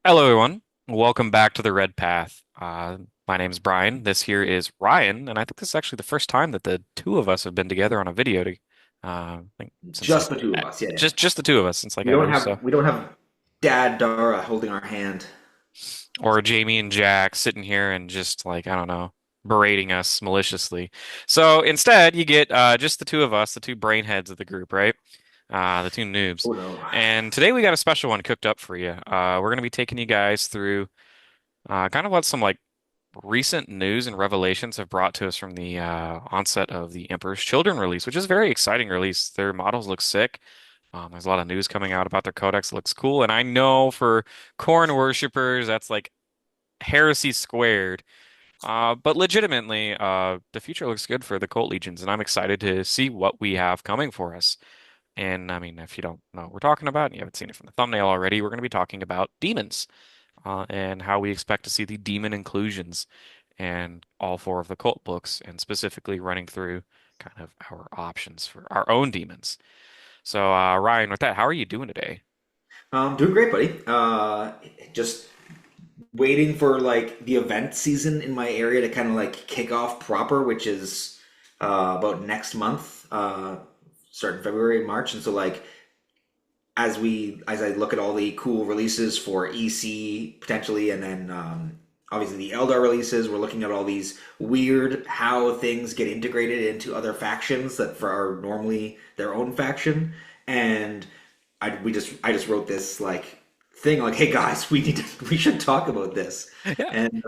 Hello, everyone. Welcome back to the Red Path. My name's Brian. This here is Ryan, and I think this is actually the first time that the two of us have been together on a video. I think since Just the two of us. Yeah, yeah. just the two of us since like We don't ever. have So, we don't have Dad Dara holding our hand. or Jamie and Jack sitting here and just like I don't know, berating us maliciously. So instead, you get just the two of us, the two brainheads of the group, right? The two noobs. Oh no. And today we got a special one cooked up for you. We're gonna be taking you guys through kind of what some like recent news and revelations have brought to us from the onset of the Emperor's Children release, which is a very exciting release. Their models look sick. There's a lot of news coming out about their codex. It looks cool, and I know for Khorne worshippers, that's like heresy squared. But legitimately, the future looks good for the Cult Legions, and I'm excited to see what we have coming for us. And I mean, if you don't know what we're talking about, and you haven't seen it from the thumbnail already, we're going to be talking about demons and how we expect to see the demon inclusions and all four of the cult books, and specifically running through kind of our options for our own demons. So, Ryan, with that, how are you doing today? Doing great, buddy. Just waiting for like the event season in my area to kind of like kick off proper, which is about next month, starting February and March. And so like as I look at all the cool releases for EC potentially, and then obviously the Eldar releases, we're looking at all these weird how things get integrated into other factions that for are normally their own faction. And I just wrote this like thing like, hey guys, we should talk about this. Yeah. And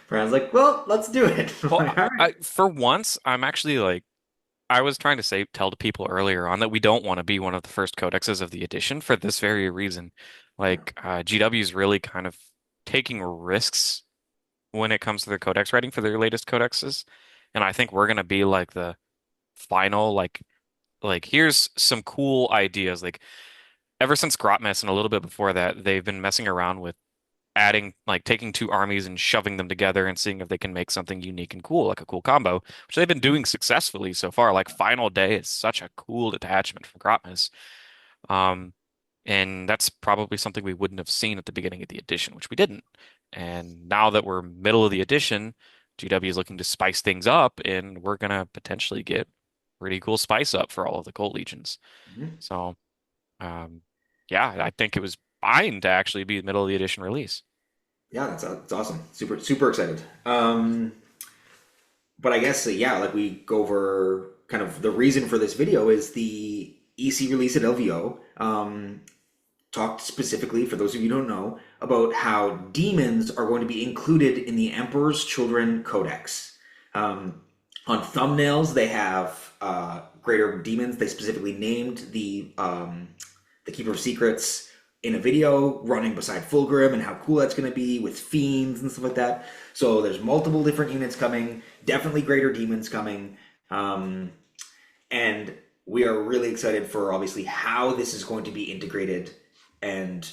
Brian's like, well, let's do it. I'm Well, like, all right. for once, I'm actually like, I was trying to tell to people earlier on that we don't want to be one of the first codexes of the edition for this very reason. Like, GW is really kind of taking risks when it comes to their codex writing for their latest codexes. And I think we're gonna be like the final like here's some cool ideas. Like ever since Grotmess and a little bit before that, they've been messing around with adding like taking two armies and shoving them together and seeing if they can make something unique and cool, like a cool combo, which they've been doing successfully so far. Like Final Day is such a cool detachment from Grotmess. Um, and that's probably something we wouldn't have seen at the beginning of the edition, which we didn't. And now that we're middle of the edition, GW is looking to spice things up, and we're gonna potentially get pretty cool spice up for all of the Cult Legions. Mhm. So, um, yeah, I think it was fine to actually be the middle of the edition release. Yeah, that's awesome. Super excited. But I guess yeah, like we go over kind of the reason for this video is the EC release at LVO. Talked specifically for those of you who don't know about how demons are going to be included in the Emperor's Children Codex. On thumbnails, they have greater demons. They specifically named the Keeper of Secrets in a video running beside Fulgrim and how cool that's going to be with fiends and stuff like that. So there's multiple different units coming, definitely greater demons coming, and we are really excited for obviously how this is going to be integrated, and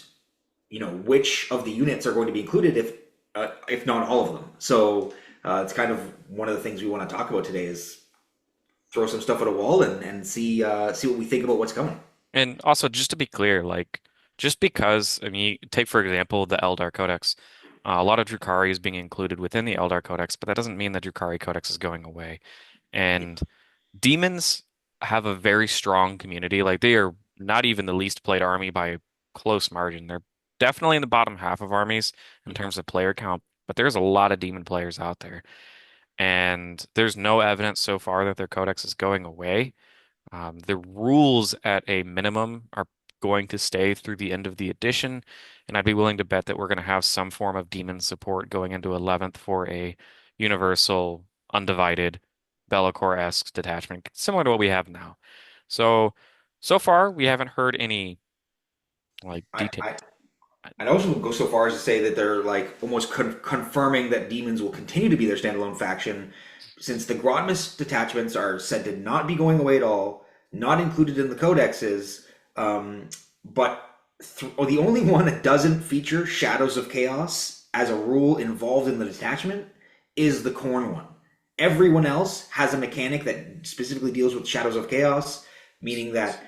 which of the units are going to be included if not all of them. So it's kind of one of the things we want to talk about today is throw some stuff at a wall and see what we think about what's coming. And also, just to be clear, like, just because, I mean, take for example the Eldar Codex, a lot of Drukhari is being included within the Eldar Codex, but that doesn't mean that Drukhari Codex is going away. And demons have a very strong community. Like, they are not even the least played army by a close margin. They're definitely in the bottom half of armies in terms of player count, but there's a lot of demon players out there. And there's no evidence so far that their codex is going away. The rules at a minimum are going to stay through the end of the edition, and I'd be willing to bet that we're going to have some form of demon support going into 11th for a universal, undivided, Be'lakor-esque detachment, similar to what we have now. So, so far, we haven't heard any like I, detail. I I'd also go so far as to say that they're like almost confirming that demons will continue to be their standalone faction, since the Grodmus detachments are said to not be going away at all, not included in the codexes, but the only one that doesn't feature Shadows of Chaos as a rule involved in the detachment is the Khorne one. Everyone else has a mechanic that specifically deals with Shadows of Chaos, meaning that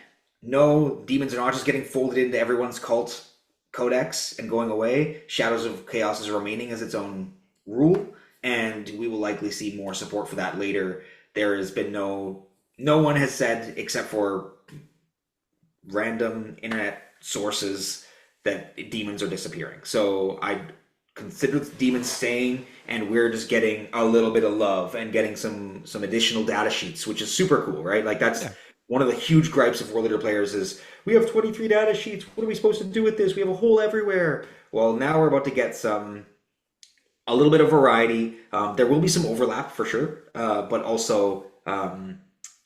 no, demons are not just getting folded into everyone's cult codex and going away. Shadows of Chaos is remaining as its own rule, and we will likely see more support for that later. There has been no one has said except for random internet sources that demons are disappearing. So I consider demons staying, and we're just getting a little bit of love and getting some additional data sheets, which is super cool, right? Like that's Yeah. one of the huge gripes of World Leader players is we have 23 data sheets. What are we supposed to do with this? We have a hole everywhere. Well, now we're about to get a little bit of variety. There will be some overlap for sure, but also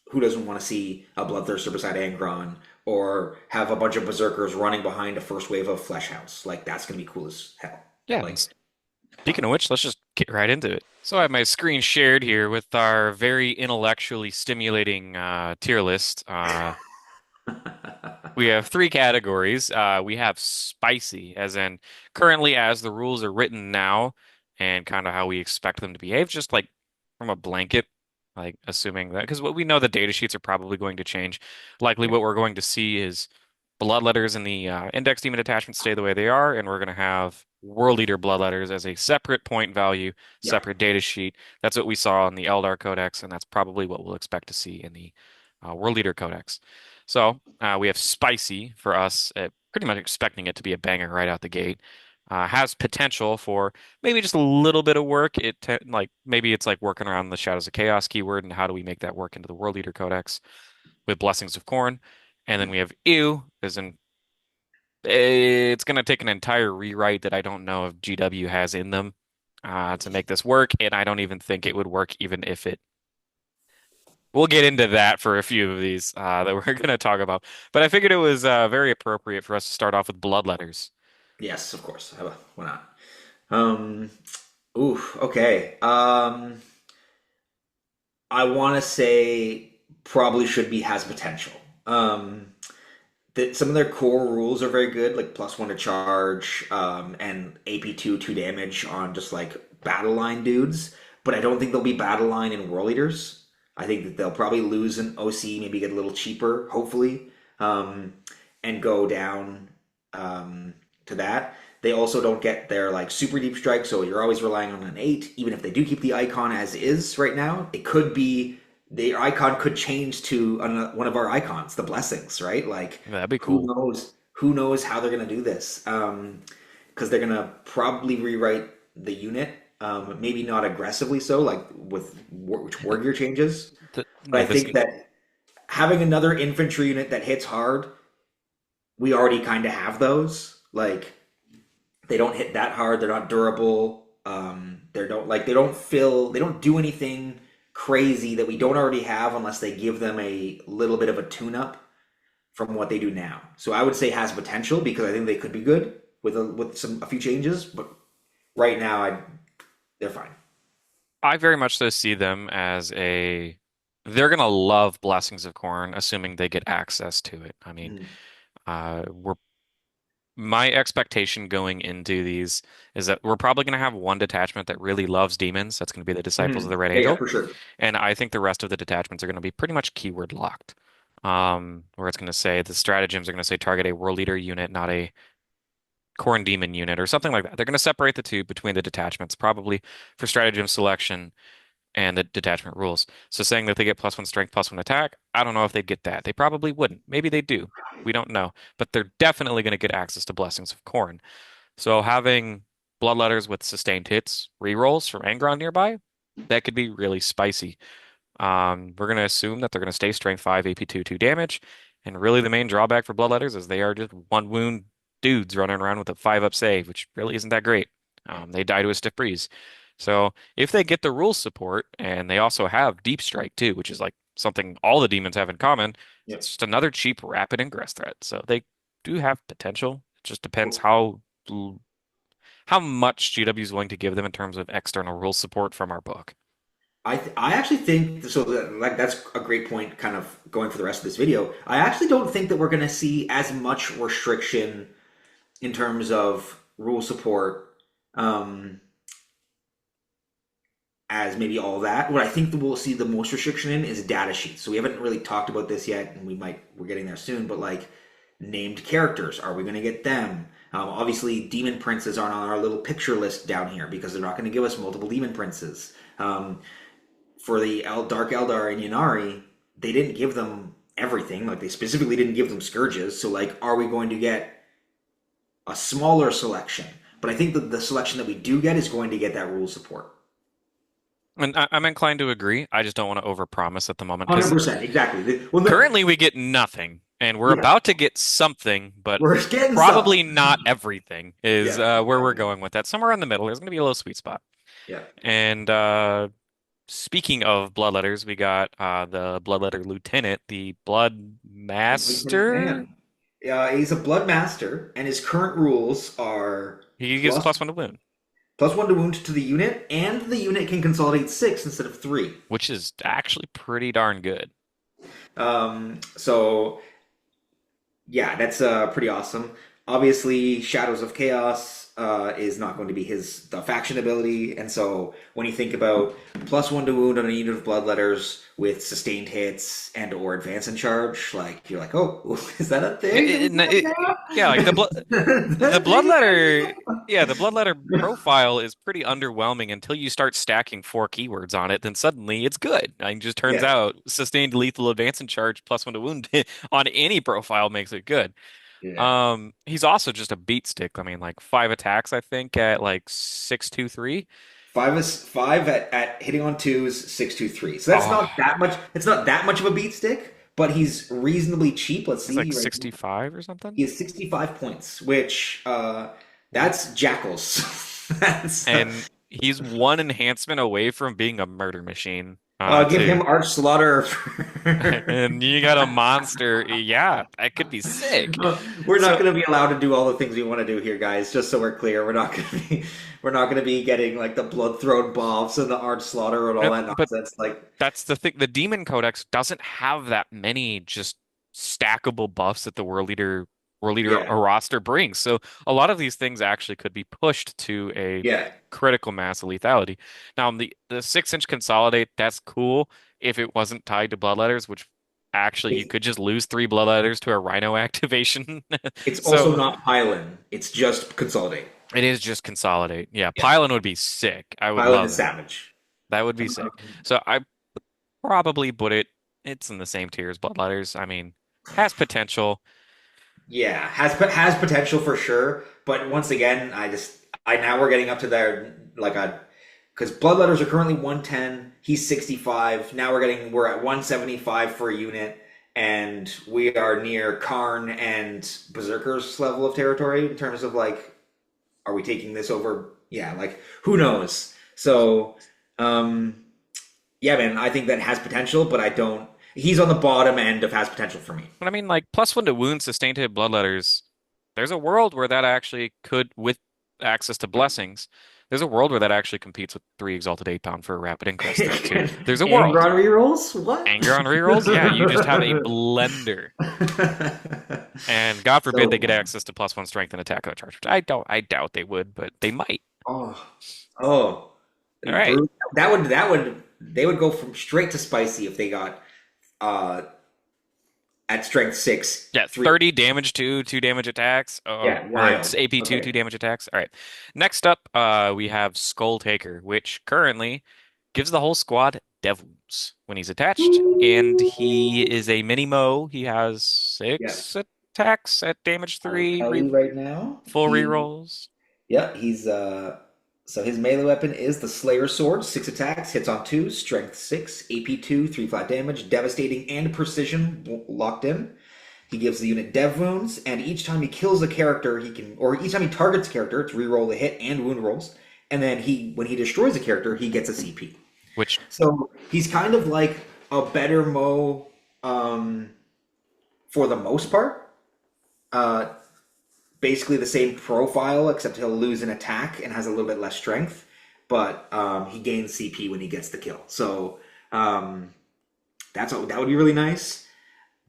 who doesn't want to see a Bloodthirster beside Angron or have a bunch of Berserkers running behind a first wave of Flesh Hounds? Like that's gonna be cool as hell. Yeah. And Like speaking of which, let's just get right into it. So I have my screen shared here with our very intellectually stimulating tier list. We have three categories. We have spicy, as in currently as the rules are written now, and kind of how we expect them to behave, just like from a blanket, like assuming that, because what we know the data sheets are probably going to change. Likely, what we're going to see is bloodletters and the index demon attachments stay the way they are, and we're going to have world eater bloodletters as a separate point value, yeah, separate data sheet. That's what we saw in the Eldar Codex, and that's probably what we'll expect to see in the world eater Codex. So we have spicy for us, pretty much expecting it to be a banger right out the gate. Has potential for maybe just a little bit of work. Like maybe it's like working around the Shadows of Chaos keyword and how do we make that work into the World Eater Codex with Blessings of Khorne. And then we have ew, as in it's going to take an entire rewrite that I don't know if GW has in them to make this work, and I don't even think it would work even if it. We'll get into that for a few of these that we're going to talk about. But I figured it was very appropriate for us to start off with Bloodletters. yes, of course. Why not? Um, ooh, okay. I want to say probably should be has potential. That some of their core rules are very good, like +1 to charge, and AP2 2 damage on just like battle line dudes. But I don't think they'll be battle line in World Eaters. I think that they'll probably lose an OC, maybe get a little cheaper, hopefully, um, and go down to that. They also don't get their like super deep strike, so you're always relying on an 8. Even if they do keep the icon as is right now, it could be the icon could change to one of our icons, the blessings, right? Like That'd be who cool. knows? Who knows how they're gonna do this? Because they're gonna probably rewrite the unit. Maybe not aggressively so, like with which word gear changes. But Yeah, I think that having another infantry unit that hits hard, we already kind of have those. Like they don't hit that hard. They're not durable. They don't do anything crazy that we don't already have unless they give them a little bit of a tune up from what they do now. So I would say has potential because I think they could be good with a few changes, but right now they're fine. I very much so see them as a. They're gonna love Blessings of Khorne, assuming they get access to it. I mean, Mhm. we're my expectation going into these is that we're probably going to have one detachment that really loves demons. That's going to be the Disciples of the Red Yeah, yeah, Angel. for sure. And I think the rest of the detachments are going to be pretty much keyword locked. Where it's going to say the stratagems are going to say target a World Eater unit, not a Khorne Demon unit or something like that. They're going to separate the two between the detachments, probably for stratagem selection and the detachment rules. So saying that they get +1 strength, +1 attack, I don't know if they'd get that. They probably wouldn't. Maybe they do. We don't know. But they're definitely going to get access to Blessings of Khorne. So having Bloodletters with sustained hits, rerolls from Angron nearby, that could be really spicy. We're going to assume that they're going to stay strength 5, AP2, 2 damage. And really the main drawback for Bloodletters is they are just one wound dudes running around with a 5-up save, which really isn't that great. They die to a stiff breeze. So if they get the rule support and they also have deep strike too, which is like something all the demons have in common, Yep. it's just another cheap rapid ingress threat. So they do have potential. It just depends how much GW is willing to give them in terms of external rule support from our book. I actually think so. Like that's a great point. Kind of going for the rest of this video. I actually don't think that we're going to see as much restriction in terms of rule support um, as maybe all that. What I think that we'll see the most restriction in is data sheets. So we haven't really talked about this yet, and we're getting there soon. But like named characters, are we going to get them? Obviously, demon princes aren't on our little picture list down here because they're not going to give us multiple demon princes. For the Dark Eldar and Yanari, they didn't give them everything. Like they specifically didn't give them scourges. So like, are we going to get a smaller selection? But I think that the selection that we do get is going to get that rule support. And I'm inclined to agree. I just don't want to overpromise at the moment because 100%, exactly. Well, currently we get nothing, and we're yeah, about to get something, but we're getting some. probably not everything is Yeah, where we're exactly. going with that. Somewhere in the middle, there's going to be a little sweet spot. Yeah. And speaking of bloodletters, we got the bloodletter lieutenant, the blood Lieutenant master. Dan. He's a blood master, and his current rules are He gives plus +1 to wound, plus one to wound to the unit, and the unit can consolidate six instead of three. which is actually pretty darn good. So yeah, that's pretty awesome. Obviously, Shadows of Chaos is not going to be the faction ability, and so when you think about plus one to wound on a unit of bloodletters with sustained hits and or advance and charge, like you're like, oh, is that a thing that we got Yeah, like now? Is that the a thing that we bloodletter, yeah, the bloodletter profile is pretty underwhelming until you start stacking 4 keywords on it. Then suddenly it's good. It just turns Yeah, out sustained lethal advance and charge +1 to wound on any profile makes it good. yeah. He's also just a beat stick. I mean, like 5 attacks, I think, at like 623. Five at hitting on twos, 623. So that's Oh, not that much. It's not that much of a beat stick, but he's reasonably cheap. Let's he's like see right now. 65 or something. He has 65 points, which that's jackals. that's And he's one enhancement away from being a murder machine, give too. him Arch Slaughter. And you got a monster. Yeah, that could be sick. We're not So, going to be allowed to do all the things we want to do here, guys. Just so we're clear, we're not going to be getting like the blood thrown buffs and the Arch Slaughter and all that but nonsense. Like, that's the thing. The Demon Codex doesn't have that many just stackable buffs that the World Leader yeah, roster brings. So a lot of these things actually could be pushed to a yeah. critical mass of lethality. Now, the 6-inch consolidate, that's cool if it wasn't tied to bloodletters, which actually you It's could just lose 3 bloodletters to a Rhino activation. it's also So not Pylon. It's just Consolidate. it is just consolidate. Yeah, Yeah, Pylon would be sick. I would Pylon love is that. Savage. That would be sick. So I probably put it's in the same tier as Bloodletters. I mean, has potential. Yeah, has potential for sure, but once again, I now we're getting up to their like a because Bloodletters are currently 110, he's 65. Now we're at 175 for a unit, and we are near Khorne and Berserker's level of territory in terms of like, are we taking this over? Yeah, like who knows? So, um, yeah, man, I think that has potential, but I don't. He's on the bottom end of has potential for me. But I mean, like +1 to wound, sustained hit, Bloodletters. There's a world where that actually could, with access to blessings, there's a world where that actually competes with 3 Exalted 8-pound for a rapid ingress threat too. There's a Anger world. on rerolls? What? Anger on rerolls? Yeah, you just have a blender. And God forbid they So, get access to +1 strength and attack on a charge. Which I doubt they would, but they might. oh, oh, All right. they would go from straight to spicy if they got uh at strength six Yeah, three. 30 damage to 2 damage attacks, Yeah, or wild. it's AP2, Okay. 2 damage attacks. All right. Next up, we have Skulltaker, which currently gives the whole squad dev wounds when he's attached, and he is a mini Mo. He has Yeah, 6 attacks at damage I will 3, tell you right now. full rerolls. He's so his melee weapon is the Slayer Sword, 6 attacks, hits on two, strength 6, AP2, 3 flat damage, devastating and precision locked in. He gives the unit dev wounds, and each time he kills a character, or each time he targets a character, it's reroll the hit and wound rolls. And then when he destroys a character, he gets a CP. Which So he's kind of like a better Mo, for the most part. Uh, Basically the same profile, except he'll lose an attack and has a little bit less strength. But he gains CP when he gets the kill. So that would be really nice.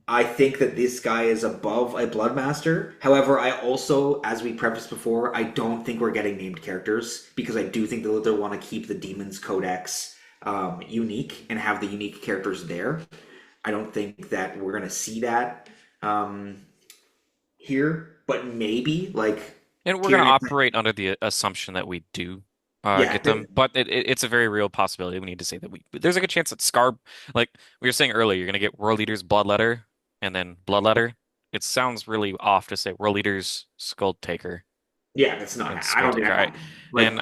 I think that this guy is above a Bloodmaster. However, I also, as we prefaced before, I don't think we're getting named characters because I do think that they'll want to keep the Demons Codex unique and have the unique characters there. I don't think that we're going to see that here, but maybe like And we're going to Tyranids, operate under the assumption that we do yeah, get them, but it's a very real possibility. We need to say that there's a good chance that like we were saying earlier, you're going to get World Eaters Bloodletter and then Bloodletter. It sounds really off to say World Eaters Skulltaker yeah, that's not. and I don't think Skulltaker. that's happening. And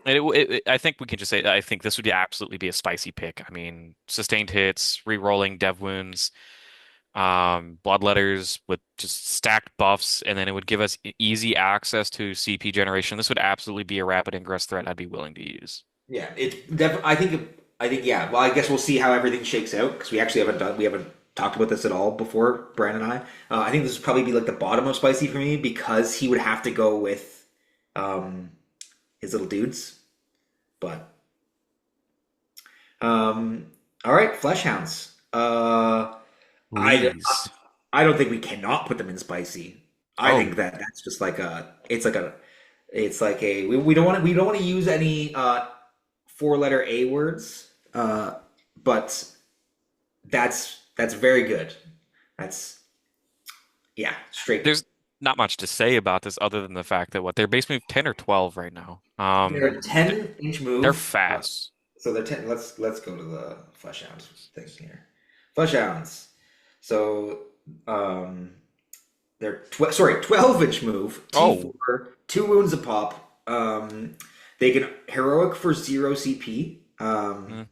Like, I think we can just say I think this would absolutely be a spicy pick. I mean, sustained hits, re-rolling dev wounds, bloodletters with just stacked buffs, and then it would give us easy access to CP generation. This would absolutely be a rapid ingress threat I'd be willing to use. yeah, I think yeah. Well, I guess we'll see how everything shakes out because we haven't talked about this at all before, Brandon and I. I think this would probably be like the bottom of spicy for me because he would have to go with um his little dudes. But all right, flesh hounds. I Please. I don't think we cannot put them in spicy. I Oh, think that that's just like it's like a we don't want to use any four letter A words. But that's very good. That's yeah, straight. there's not much to say about this other than the fact that what they're base move 10 or 12 right now. They're a 10-inch They're move. fast. So they're 10. Let's go to the flesh hounds thing here. Flesh hounds. So um they're 12-inch move, Oh, T4, 2 wounds a pop. They can heroic for 0 CP. mm,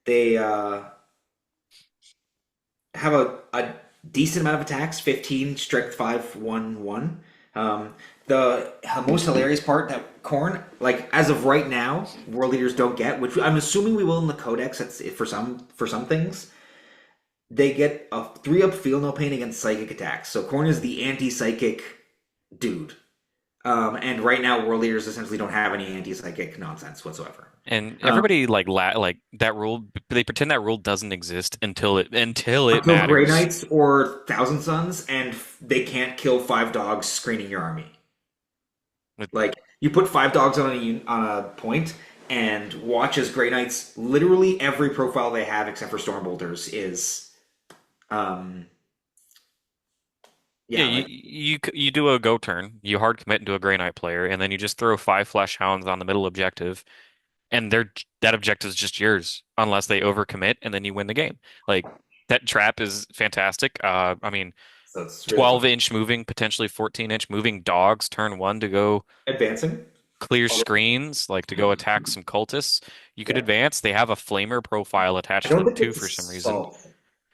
They have a decent amount of attacks, 15, strength 5, 1, 1. The most hilarious part that Khorne, like as of right now, world leaders don't get, which I'm assuming we will in the codex for some things, they get a 3-up feel no pain against psychic attacks. So Khorne is the anti-psychic dude. And right now, world leaders essentially don't have any anti-psychic nonsense whatsoever. and Um, everybody like that rule. They pretend that rule doesn't exist until it until Grey matters. Knights or Thousand Sons, and they can't kill 5 dogs screening your army. Like you put 5 dogs on a point and watch as Grey Knights. Literally every profile they have except for Stormbolters is, um, Yeah, yeah, like you do a go turn, you hard commit into a Grey Knight player, and then you just throw 5 Flesh Hounds on the middle objective, and that objective is just yours unless they overcommit, and then you win the game. Like that trap is fantastic. I mean, so it's really fun. 12-inch moving, potentially 14-inch moving dogs turn one to go Advancing, clear although screens, like to go attack some cultists. You could yeah, advance. They have a flamer profile I attached to don't them think too it's for some reason. assault.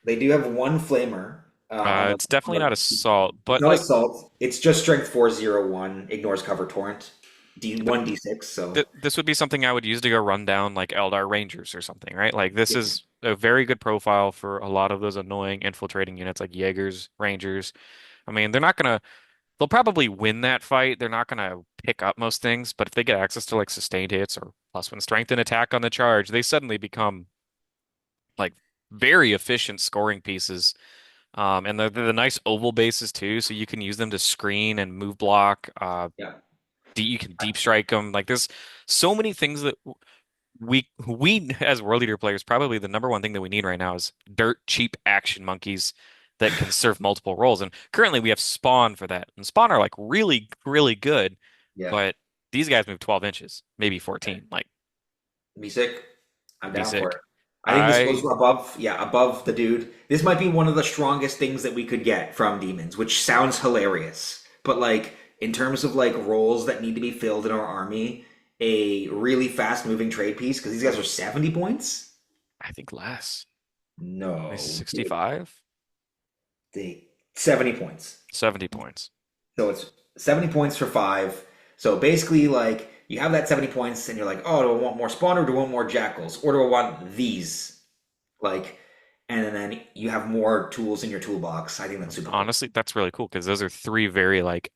They do have one flamer It's definitely not assault, it's but not like assault. It's just strength 401, ignores cover torrent, D6. So this would be something I would use to go run down like Eldar Rangers or something, right? Like this yeah, is a very good profile for a lot of those annoying infiltrating units like Jaegers, Rangers. I mean, they'll probably win that fight. They're not gonna pick up most things, but if they get access to like sustained hits or +1 strength and attack on the charge, they suddenly become like very efficient scoring pieces. And they're the nice oval bases too, so you can use them to screen and move block. yeah, You can deep strike them. Like there's so many things that we as world leader players probably the number one thing that we need right now is dirt cheap action monkeys that can serve multiple roles. And currently we have Spawn for that. And Spawn are like really, really good, yeah. but these guys move 12 inches, maybe 14. Like Be sick. I'm be down for it. sick. I think this goes I above, yeah, above the dude. This might be one of the strongest things that we could get from demons, which sounds hilarious. But like in terms of like roles that need to be filled in our army, a really fast moving trade piece because these guys are 70 points. I think less. Like No, dude, 65, they 70 points. 70 points. So it's 70 points for 5. So basically, like, you have that 70 points, and you're like, oh, do I want more spawn or do I want more jackals? Or do I want these? Like, and then you have more tools in your toolbox. I think that's super cool. Honestly, that's really cool because those are three very like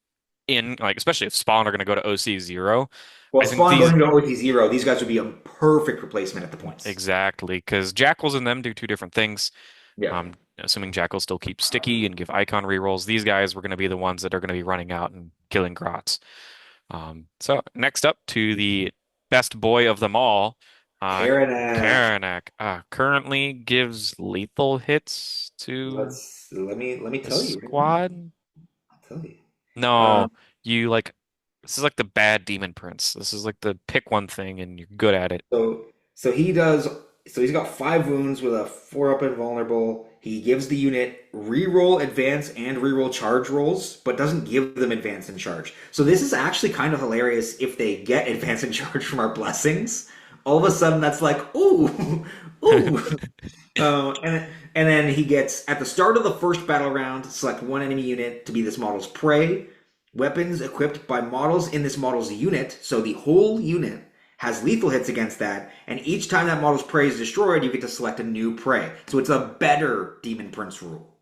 in like especially if Spawn are going to go to OC0. Well, I think spawn these going to OT 0, these guys would be a perfect replacement at the points. exactly because Jackals and them do two different things. Yeah. Assuming Jackals still keep sticky and give icon rerolls, these guys were going to be the ones that are going to be running out and killing grots. So next up to the best boy of them all, uh, Karanak. Karanak, currently gives lethal hits to Let me the tell you. Hang on. squad. I'll tell you. No, Um, you like. This is like the bad demon prince. This is like the pick one thing and you're good at it. So he does. So he's got 5 wounds with a 4 up invulnerable. He gives the unit reroll advance and reroll charge rolls, but doesn't give them advance and charge. So this is actually kind of hilarious if they get advance and charge from our blessings. All of a sudden, that's like, ooh, ooh. And then he gets at the start of the first battle round, select one enemy unit to be this model's prey. Weapons equipped by models in this model's unit, so the whole unit has lethal hits against that, and each time that model's prey is destroyed, you get to select a new prey. So it's a better Demon Prince rule.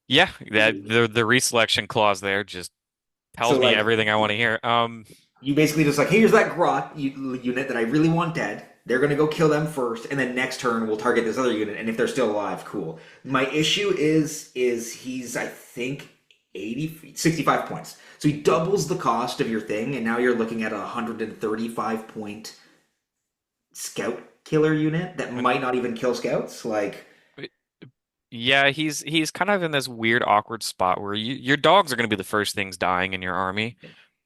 Yeah, that the reselection clause there just tells So me like everything I want to hear. you basically just like, hey, here's that Grot unit that I really want dead. They're gonna go kill them first, and then next turn we'll target this other unit, and if they're still alive, cool. My issue is he's I think 65 points. So he doubles the cost of your thing, and now you're looking at a 135 point scout killer unit that and might not even kill scouts. Like, yeah, he's kind of in this weird, awkward spot where your dogs are going to be the first things dying in your army,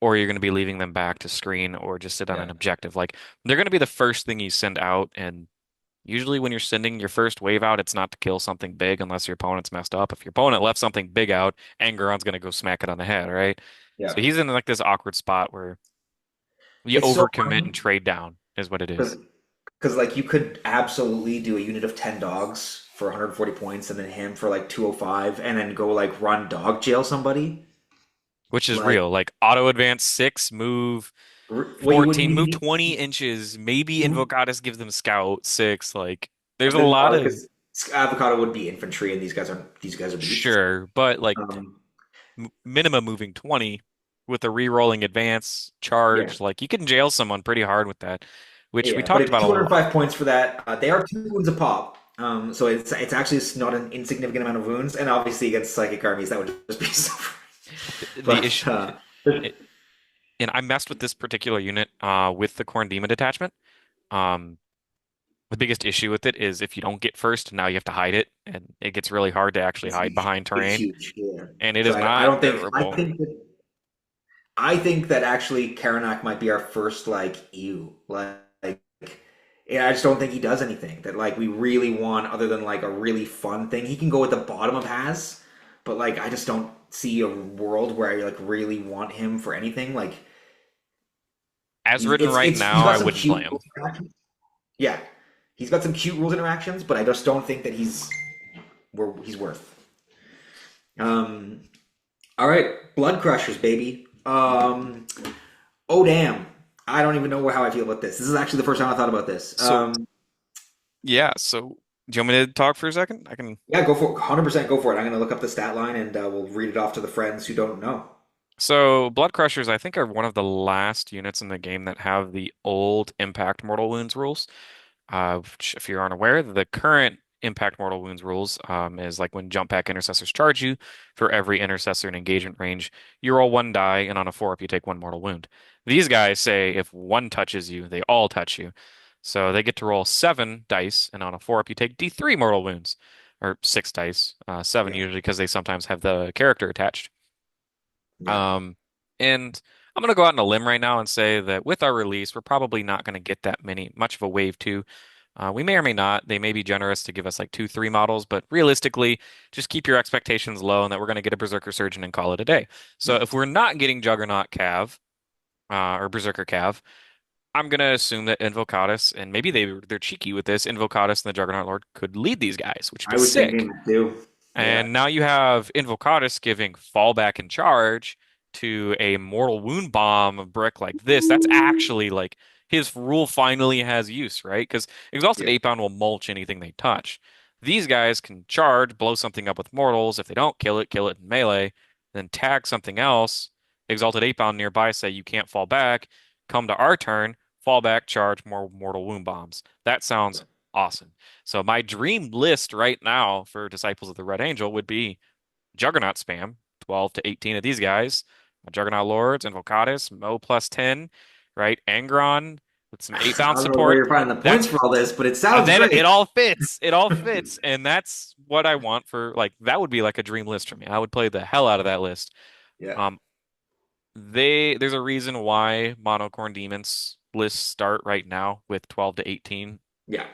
or you're going to be leaving them back to screen or just sit on yeah, an objective. Like they're going to be the first thing you send out, and usually when you're sending your first wave out, it's not to kill something big unless your opponent's messed up. If your opponent left something big out, Angeron's going to go smack it on the head, right? yeah. So he's in like this awkward spot where you It's so overcommit and funny trade down is what it is. because like you could absolutely do a unit of 10 dogs for 140 points, and then him for like 205, and then go like run dog jail somebody. Which is Like, real. Like auto advance 6, move what you 14, move need, 20 inches. Maybe move Invocatus gives them scout 6. Like there's a then lot no, of because avocado would be infantry, and these guys are beasts. sure, but like Um, m minimum moving 20 with a re-rolling advance yeah, charge. Like you can jail someone pretty hard with that, which we yeah, but talked it's about a lot. 205 points for that. They are 2 wounds a pop. So it's actually not an insignificant amount of wounds, and obviously against psychic armies that would just be suffering. The But issue, and I messed with this particular unit with the Khorne Demon detachment. Um, the biggest issue with it is if you don't get first, now you have to hide it, and it gets really hard to actually it's hide huge. behind It's yeah, huge. Yeah. and it So is I not don't think durable. I think that actually Karanak might be our first like ew. Like yeah, I just don't think he does anything that like we really want other than like a really fun thing. He can go at the bottom of has, but like I just don't see a world where I like really want him for anything. Like As written right he's now, got I some wouldn't play cute him. rules interactions. Yeah. He's got some cute rules interactions, but I just don't think that he's worth. Um all right, Bloodcrushers, baby. Oh damn. I don't even know how I feel about this. This is actually the first time I thought about this. So yeah, so do you want me to talk for a second? I can. Yeah, go for it. 100% go for it. I'm going to look up the stat line, and we'll read it off to the friends who don't know. So Bloodcrushers, I think, are one of the last units in the game that have the old Impact Mortal Wounds rules. Which, if you're unaware, the current Impact Mortal Wounds rules is like when jump pack intercessors charge you, for every intercessor in engagement range, you roll one die, and on a 4-up, you take one mortal wound. These guys say if one touches you, they all touch you. So they get to roll 7 dice, and on a 4-up, you take D3 mortal wounds, or 6 dice, 7 Yeah, usually because they sometimes have the character attached. yeah. Um, and I'm going to go out on a limb right now and say that with our release, we're probably not going to get that much of a wave two. We may or may not. They may be generous to give us like 2, 3 models, but realistically, just keep your expectations low and that we're going to get a Berserker Surgeon and call it a day. So if we're not getting Juggernaut Cav, or Berserker Cav, I'm going to assume that Invocatus, and maybe they're cheeky with this, Invocatus and the Juggernaut Lord could lead these guys, which would be I was thinking sick. that too. Yeah, And now you have Invocatus giving fallback and charge to a mortal wound bomb brick like this. That's actually like his rule finally has use, right? Because Exhausted yeah, 8-Pound will mulch anything they touch. These guys can charge, blow something up with mortals. If they don't kill it in melee, then tag something else. Exalted 8-Pound nearby say you can't fall back. Come to our turn, fall back, charge more mortal wound bombs. That sounds awesome. So my dream list right now for Disciples of the Red Angel would be Juggernaut spam, 12 to 18 of these guys, Juggernaut Lords, Invocatus, Mo plus 10, right? Angron with some 8-bound I don't know where support. you're finding the points That's for all this, but it sounds then it great. all fits. It all fits. And that's what I want for like that would be like a dream list for me. I would play the hell out of that list. Yeah, Um, there's a reason why monocorn demons lists start right now with 12 to 18. Yeah,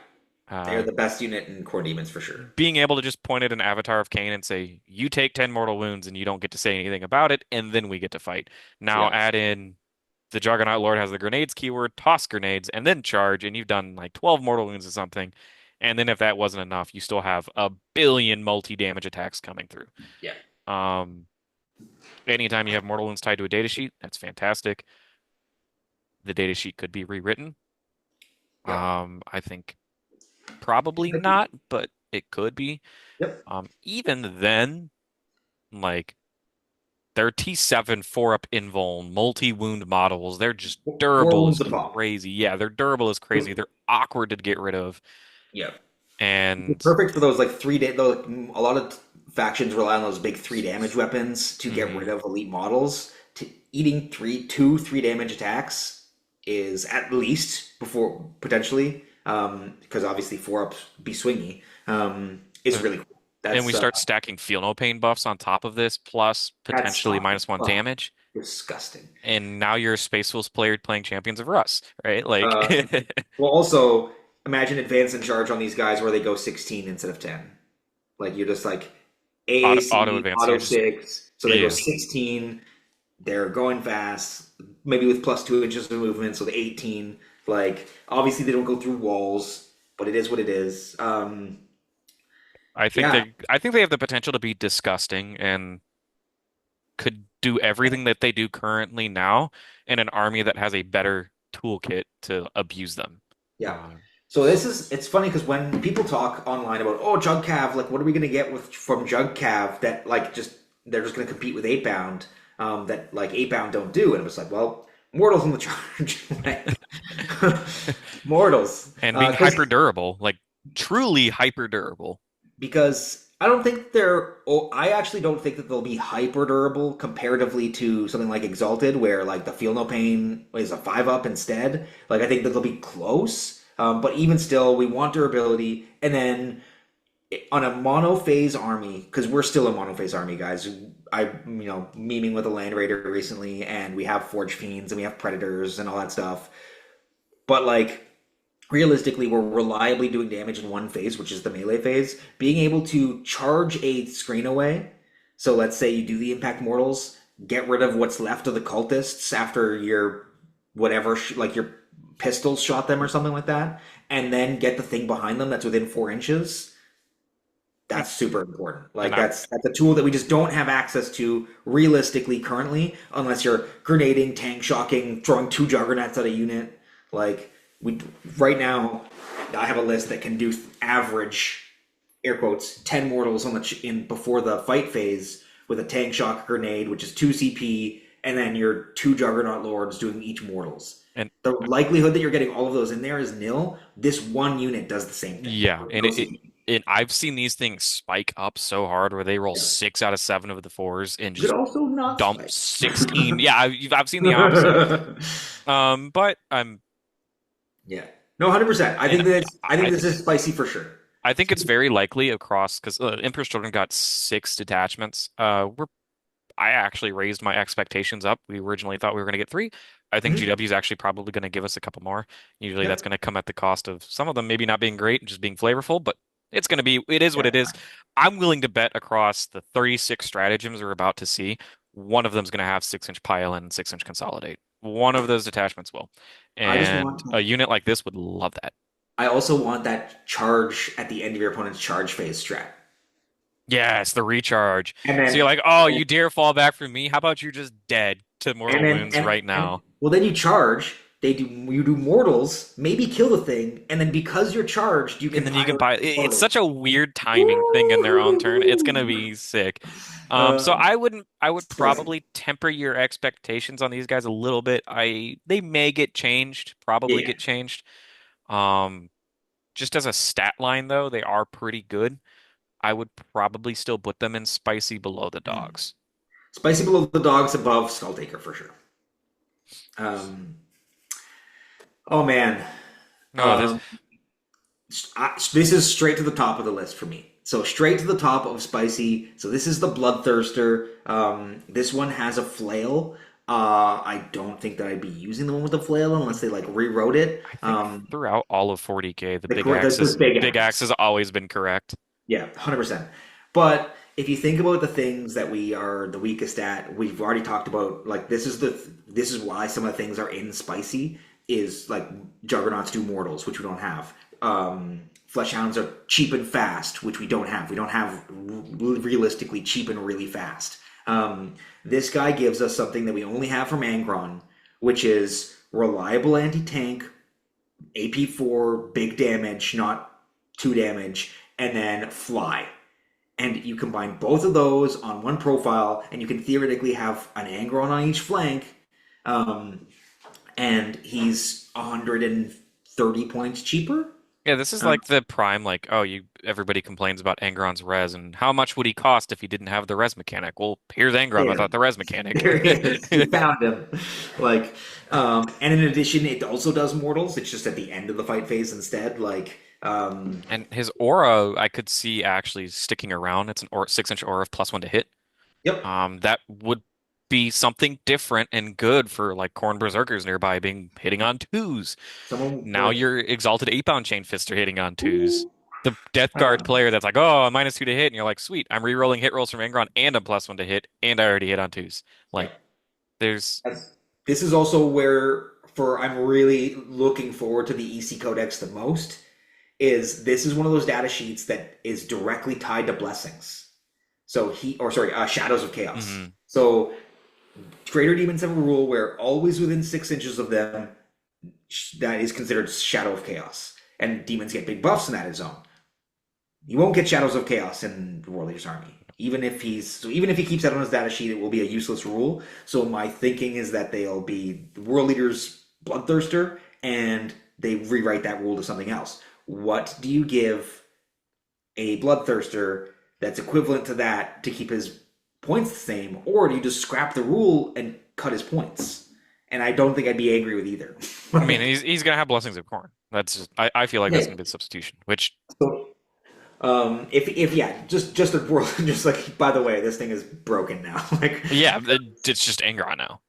they're Uh, the best unit in core demons for sure. being able to just point at an avatar of Cain and say, you take 10 mortal wounds and you don't get to say anything about it, and then we get to fight. Now Yeah, add in the Juggernaut Lord has the grenades keyword, toss grenades, and then charge, and you've done like 12 mortal wounds or something. And then if that wasn't enough, you still have a billion multi-damage attacks coming through. yeah, Um, anytime you have mortal wounds tied to a datasheet, that's fantastic. The datasheet could be rewritten. yeah. I think probably not, but it could be. Yep. Even then, like they're T7 4-up invuln, multi-wound models. They're just Four durable wounds as a pop. crazy. Yeah, they're durable as crazy. They're awkward to get rid of. Yeah. And Perfect for those like those, a lot of factions rely on those big three damage weapons to get rid mhm. of elite models. Eating three damage attacks is at least before potentially, because obviously four ups be swingy, is And really cool. and we That's start stacking feel no pain buffs on top of this, plus that's potentially -1 oh, damage. disgusting. And now you're a Space Wolves player playing Champions of Rust, right? Like Uh, well, also imagine advance and charge on these guys where they go 16 instead of 10. Like you're just like auto AAC, advance. auto You're just 6. So they go yeah. 16. They're going fast, maybe with +2 inches of movement. So the 18. Like, obviously, they don't go through walls, but it is what it is. Yeah, I think they have the potential to be disgusting and could do everything that they do currently now in an army that has a better toolkit to abuse them. yeah. Uh, So it's funny because when people talk online about, oh, Jug Cav, like, what are we going to get from Jug Cav that, like, they're just going to compete with 8 bound, that, like, 8 bound don't do. And it was like, well, Mortals in the charge. Like, Mortals. and being hyper durable, like truly hyper durable. Because I don't think they're. Oh, I actually don't think that they'll be hyper durable comparatively to something like Exalted, where like the Feel No Pain is a 5 up instead. Like I think that they'll be close, but even still, we want durability. And then on a monophase army, because we're still a monophase army, guys. Memeing with a Land Raider recently, and we have Forge Fiends and we have Predators and all that stuff. But like realistically, we're reliably doing damage in one phase, which is the melee phase. Being able to charge a screen away. So let's say you do the Impact Mortals, get rid of what's left of the cultists after your whatever, like your pistols shot them or something like that, and then get the thing behind them that's within 4 inches. Hmm. That's super important. And Like that's a tool that we just don't have access to realistically currently, unless you're grenading, tank shocking, throwing two juggernauts at a unit. Like we right now, I have a list that can do average air quotes 10 mortals on in before the fight phase with a tank shock grenade, which is 2 CP, and then your two juggernaut lords doing each mortals. and The likelihood that you're getting all of those in there is nil. This one unit does the same thing. yeah, Or and no CP. I've seen these things spike up so hard where they roll Yeah. 6 out of 7 of the fours and You could just also not dump spike. 16. Yeah, I've seen the opposite. But I'm Yeah. No, 100%. and I think I this think is spicy for sure. I think it's very likely across because Emperor's Children got 6 detachments. I actually raised my expectations up. We originally thought we were going to get 3. I think Mhm. GW is actually probably going to give us a couple more. Usually that's Yep. going to come at the cost of some of them maybe not being great and just being flavorful, but it is what Yeah. it is. I'm willing to bet across the 36 stratagems we're about to see, one of them is going to have 6-inch pile and 6-inch consolidate. One of those detachments will. I just And want a unit like this would love that. I also want that charge at the end of your opponent's charge phase strat. Yes, the recharge. And So you're then like, oh, you dare fall back from me? How about you just dead to mortal wounds right and now? well then you charge, you do mortals, maybe kill the thing, and then because you're charged, you And can then you can pile buy it's mortals. such a weird timing thing in their own turn. It's gonna Woo! be sick. So Uh, I would Spicy. probably temper your expectations on these guys a little bit. They may get changed, probably Yeah. get changed. Um, just as a stat line though, they are pretty good. I would probably still put them in spicy below the dogs. Spicy below the dogs, above Skulltaker for sure. Um, oh man. No, this Um, this is straight to the top of the list for me. So straight to the top of spicy. So this is the Bloodthirster. This one has a flail. I don't think that I'd be using the one with the flail unless they like rewrote it. I think throughout all of 40K, The big big axe axe. has always been correct. Yeah, 100%. But if you think about the things that we are the weakest at, we've already talked about like this is why some of the things are in spicy is like juggernauts do mortals, which we don't have. Fleshhounds are cheap and fast, which we don't have. We don't have realistically cheap and really fast. This guy gives us something that we only have from Angron, which is reliable anti-tank, AP4, big damage, not 2 damage, and then fly. And you combine both of those on one profile, and you can theoretically have an Angron on each flank, um, and he's 130 points cheaper. Yeah, this is Um, like the prime, like, oh, you everybody complains about Angron's res and how much would he cost if he didn't have the res mechanic? Well, here's Angron there, without the res mechanic. there he is. You found him. Like, and in addition, it also does mortals. It's just at the end of the fight phase instead. And his aura, I could see actually sticking around. It's an aura, 6-inch aura of +1 to hit. Yep. That would be something different and good for like Khorne Berserkers nearby being hitting on twos. Someone Now like, your exalted 8-pound chain fists are hitting on twos. ooh, The Death Guard um, player that's like, oh, a -2 to hit, and you're like, sweet, I'm re-rolling hit rolls from Angron and a +1 to hit, and I already hit on twos. yeah. Like, there's, This is also where for I'm really looking forward to the EC Codex the most is this is one of those data sheets that is directly tied to blessings. So Shadows of Chaos. mhm. So Greater Demons have a rule where always within 6 inches of them, that is considered Shadow of Chaos, and demons get big buffs in that zone. You won't get Shadows of Chaos in War Leader's army. Even if he keeps that on his data sheet, it will be a useless rule. So my thinking is that they'll be World Leader's Bloodthirster, and they rewrite that rule to something else. What do you give a Bloodthirster that's equivalent to that to keep his points the same, or do you just scrap the rule and cut his points? And I don't think I'd be angry with either. I mean, Like, he's gonna have blessings of Khorne. That's just, I feel like that's yeah. gonna be the substitution. Which, So if yeah, just a world, just like by the way, this thing is broken now. Like, yeah, it's just Angron now.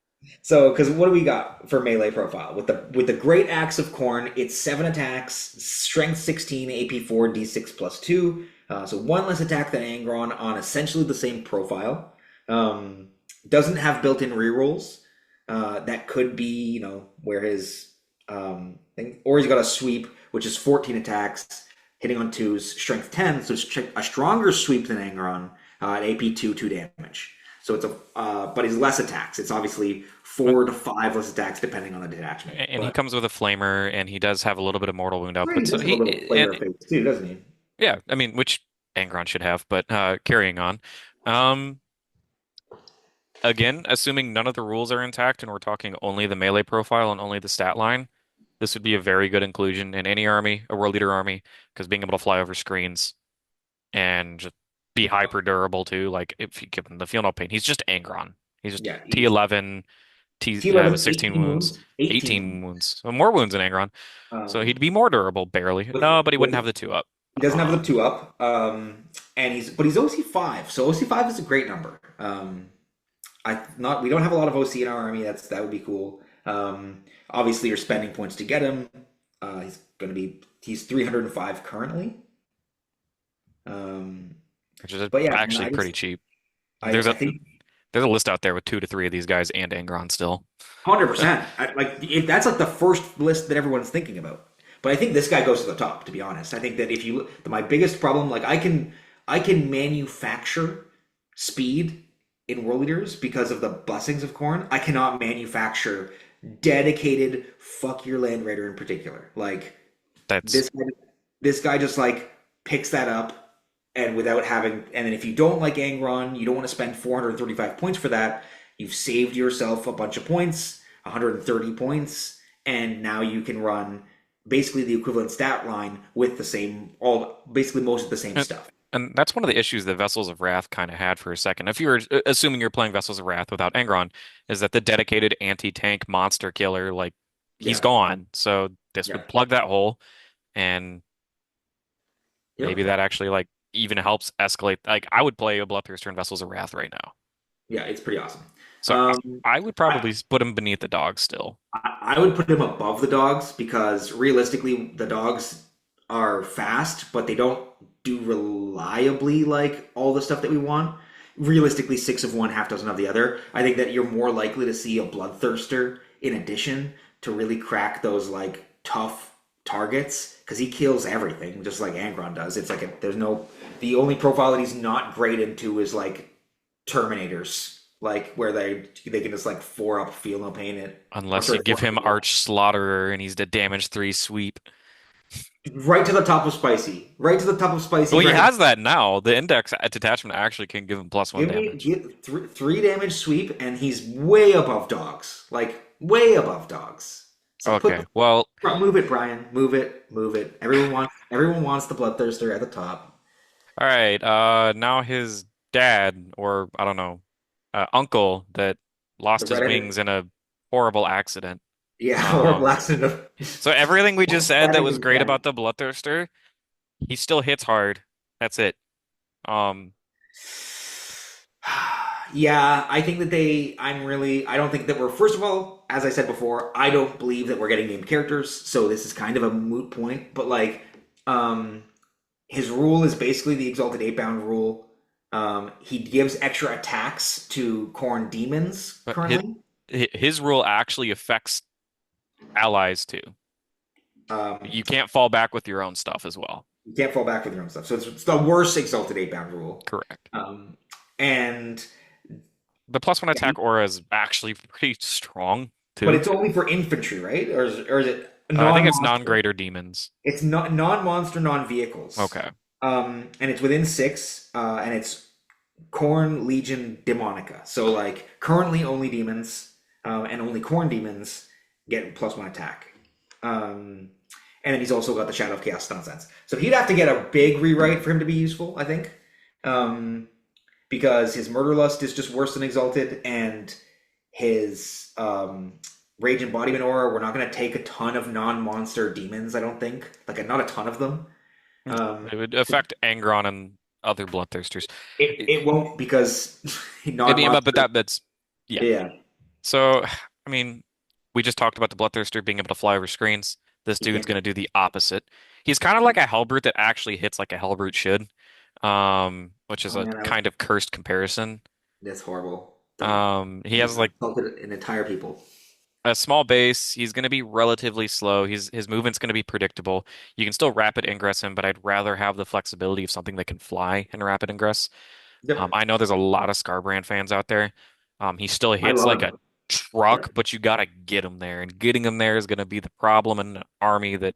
so because what do we got for melee profile with the Great Axe of Khorne? It's 7 attacks, Strength 16, AP4, D6 +2. So one less attack than Angron on essentially the same profile. Um, doesn't have built-in rerolls. That could be where his thing, or he's got a sweep, which is 14 attacks, hitting on twos, strength 10, so it's a stronger sweep than Angron at AP2, 2 damage. So it's but he's less attacks. It's obviously 4 to 5 less attacks depending on the detachment. And he But comes with a flamer, and he does have a little bit of mortal wound he output. So does have a little flavor of face too, doesn't he? yeah, I mean, which Angron should have, but carrying on. Um, Again, assuming none of the rules are intact and we're talking only the melee profile and only the stat line, this would be a very good inclusion in any army, a world leader army, because being able to fly over screens and just be hyper durable too. Like if you give him the feel no pain, he's just Angron. He's just Yeah, T11, with T11, 16 18 wounds, wounds, 18 18 wounds. wounds, so more wounds than Angron. So he'd Um, be more durable, barely. with No, but he wouldn't have with the 2-up. He doesn't have the 2 up, and he's OC5, so OC5 is a great number. I not we don't have a lot of OC in our army. That would be cool. Obviously, you're spending points to get him. He's 305 currently. Um, Which is but yeah, man, actually pretty cheap. There's I a think there's a list out there with 2 to 3 of these guys and Angron still. 100%. That's like the first list that everyone's thinking about. But I think this guy goes to the top. To be honest, I think that if you my biggest problem, like I can manufacture speed in World Leaders because of the blessings of Khorne. I cannot manufacture dedicated fuck your land raider in particular. Like That's this guy, this guy just like picks that up and without having and then if you don't like Angron, you don't want to spend 435 points for that. You've saved yourself a bunch of points, 130 points, and now you can run basically the equivalent stat line with the same all basically most of the same and, stuff. and that's one of the issues that Vessels of Wrath kind of had for a second. If you're assuming you're playing Vessels of Wrath without Angron, is that the dedicated anti-tank monster killer, like he's Yeah. gone. So this Yeah. would plug that hole, and maybe Yep. that actually like even helps escalate. Like I would play a Bloodthirster and Vessels of Wrath right now. Yeah, it's pretty awesome. So Um, I would I, probably put him beneath the dog still. I would put him above the dogs because realistically, the dogs are fast, but they don't do reliably like all the stuff that we want. Realistically, six of one, half dozen of the other. I think that you're more likely to see a Bloodthirster in addition to really crack those like tough targets because he kills everything just like Angron does. It's like there's no the only profile that he's not great into is like Terminators, like where they can just like four up, feel no pain it, or Unless sorry, you give four up him the wall. Arch Slaughterer and he's the damage 3 sweep. Right to the top of spicy, right to the top of spicy Well, he for him. has that now. The index detachment actually can give him +1 Give me damage. get three damage sweep, and he's way above dogs, like way above dogs. So Okay, well, move it, Brian, move it. Everyone wants the Bloodthirster at the top. all right. Now his dad, or I don't know, uncle that The lost his redheaded, wings in a horrible accident. yeah, or Um, blasted of so everything we just said that stabbing was his great dad. about the Bloodthirster, he still hits hard. That's it. Um, Yeah, I think that I don't think that we're, first of all, as I said before, I don't believe that we're getting named characters, so this is kind of a moot point, but like, um, his rule is basically the Exalted 8-bound rule. He gives extra attacks to Khorne demons but currently. his rule actually affects allies too. Um, You can't fall back with your own stuff as well. you can't fall back with your own stuff, so it's the worst Exalted 8-bound rule. Correct. Um, and The +1 attack aura is actually pretty strong but too. it's only for infantry, right? Or is it I think it's non-monster? non-greater demons. It's not non-monster, non-vehicles. Okay. And it's within six, and it's Khorne Legion Demonica. So like currently only demons, and only Khorne demons get +1 attack. Um, and then he's also got the Shadow of Chaos nonsense. So he'd have to get a big rewrite for him to be useful, I think, um, because his Murder Lust is just worse than Exalted, and his Rage Embodiment Aura. We're not going to take a ton of non-monster demons. I don't think, like not a ton of them. Um, It would affect Angron and other Bloodthirsters. It, it won't because yeah, but non-monster. that's yeah. Yeah, So I mean, we just talked about the Bloodthirster being able to fly over screens. This he dude's can't. gonna do the opposite. He's kind of like a Hellbrute that actually hits like a Hellbrute should, which is Oh a man, kind of cursed comparison. that's horrible. Don't He you has just like insulted an entire people. a small base. He's going to be relatively slow. His movement's going to be predictable. You can still rapid ingress him, but I'd rather have the flexibility of something that can fly and rapid ingress. Yep, I know there's a lot of Skarbrand fans out there. He still I hits love like a him. Yeah, truck, but you got to get him there, and getting him there is going to be the problem in an army that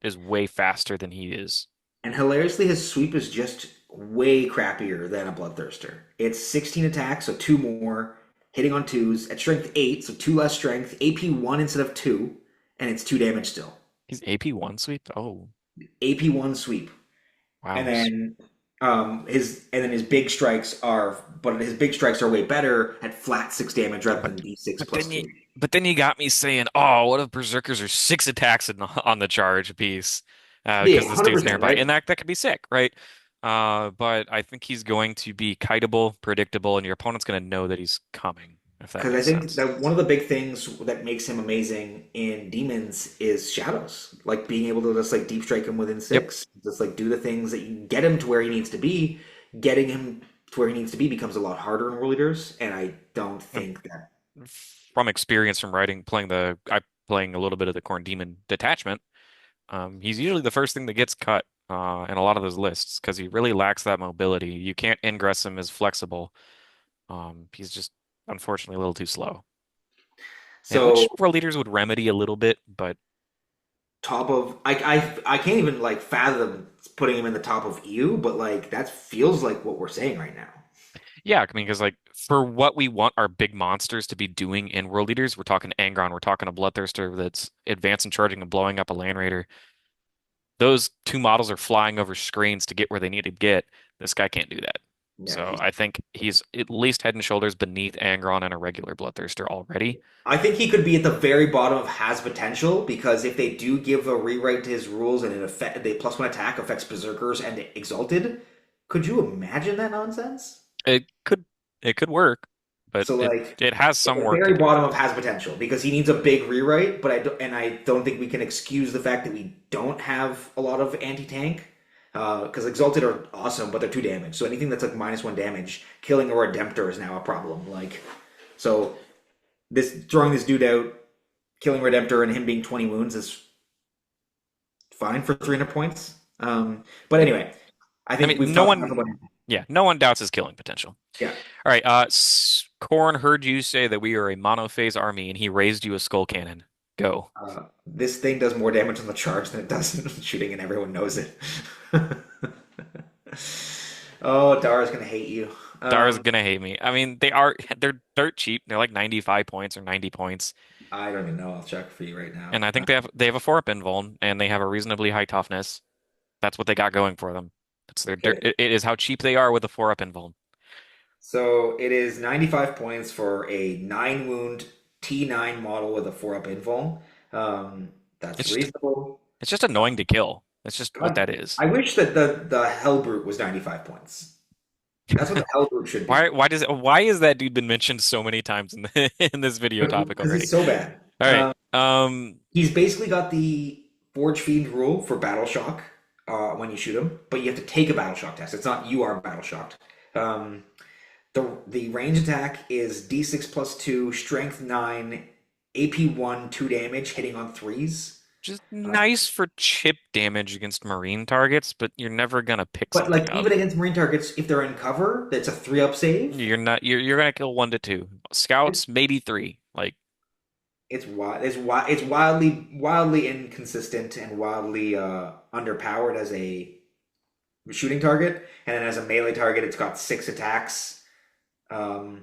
is way faster than he is. and hilariously, his sweep is just way crappier than a Bloodthirster. It's 16 attacks, so two more, hitting on twos at strength 8, so two less strength, AP 1 instead of 2, and it's 2 damage still. He's AP one sweep. Oh, AP 1 sweep. And wow. then his big strikes are way better at flat 6 damage rather But than D6 but plus then you 2. but then you got me saying, oh, what if Berserkers are 6 attacks on the charge piece Yeah, because this dude's 100%, nearby, right? and that could be sick, right? But I think he's going to be kiteable, predictable, and your opponent's going to know that he's coming, if that Because I makes think sense. that one of the big things that makes him amazing in demons is shadows, like being able to just like deep strike him within Yep. 6, just like do the things that you get him to where he needs to be. Getting him to where he needs to be becomes a lot harder in World Eaters, and I don't And think that. from experience from playing a little bit of the Corn Demon detachment, he's usually the first thing that gets cut in a lot of those lists because he really lacks that mobility. You can't ingress him as flexible. He's just unfortunately a little too slow. And So which world leaders would remedy a little bit, but top of I can't even like fathom putting him in the top of EU, but like that feels like what we're saying right now. yeah, I mean, because like for what we want our big monsters to be doing in world leaders, we're talking Angron, we're talking a Bloodthirster that's advancing, charging, and blowing up a Land Raider. Those two models are flying over screens to get where they need to get. This guy can't do that. Yeah, So he's. I think he's at least head and shoulders beneath Angron and a regular Bloodthirster already. I think he could be at the very bottom of has potential because if they do give a rewrite to his rules and the +1 attack affects Berserkers and Exalted, could you imagine that nonsense? It could It could work, but So it like it has at some the work to very do. bottom of has potential because he needs a big rewrite, but I don't think we can excuse the fact that we don't have a lot of anti-tank. Because Exalted are awesome, but they're 2 damage. So anything that's like -1 damage, killing a Redemptor is now a problem. Like, so this throwing this dude out, killing Redemptor, and him being 20 wounds is fine for 300 points. But anyway, I I think we've mean, no talked enough one, about him. yeah, no one doubts his killing potential. Yeah. All right, Khorne heard you say that we are a monophase army, and he raised you a skull cannon. Go. This thing does more damage on the charge than it does in shooting, and everyone knows it. Oh, Dara's gonna hate you. Dara's gonna hate me. I mean, they're dirt cheap. They're like 95 points or 90 points. I don't even know. I'll check for you right now. And I think they have a 4-up invuln and they have a reasonably high toughness. That's what they got going for them. That's their dirt. Okay. It is how cheap they are with a 4-up invuln. So it is 95 points for a 9 wound T9 model with a 4-up invuln. That's It's just reasonable. it's just annoying to kill. That's just what God, that is. I wish that the Hellbrute was 95 points. That's what the Hellbrute should be. Why is that dude been mentioned so many times in in this video topic Because already? he's so bad. All right. He's basically got the Forge Fiend rule for Battle Shock when you shoot him, but you have to take a Battle Shock test. It's not you are Battle Shocked. Um, the range attack is D6 plus 2, Strength 9, AP 1, 2 damage, hitting on threes. Just nice for chip damage against marine targets, but you're never gonna pick But something like up. even against Marine targets, if they're in cover, that's a 3-up save. You're gonna kill 1 to 2. It's Scouts, maybe 3. Like it's wildly inconsistent and wildly underpowered as a shooting target, and then as a melee target, it's got 6 attacks, um,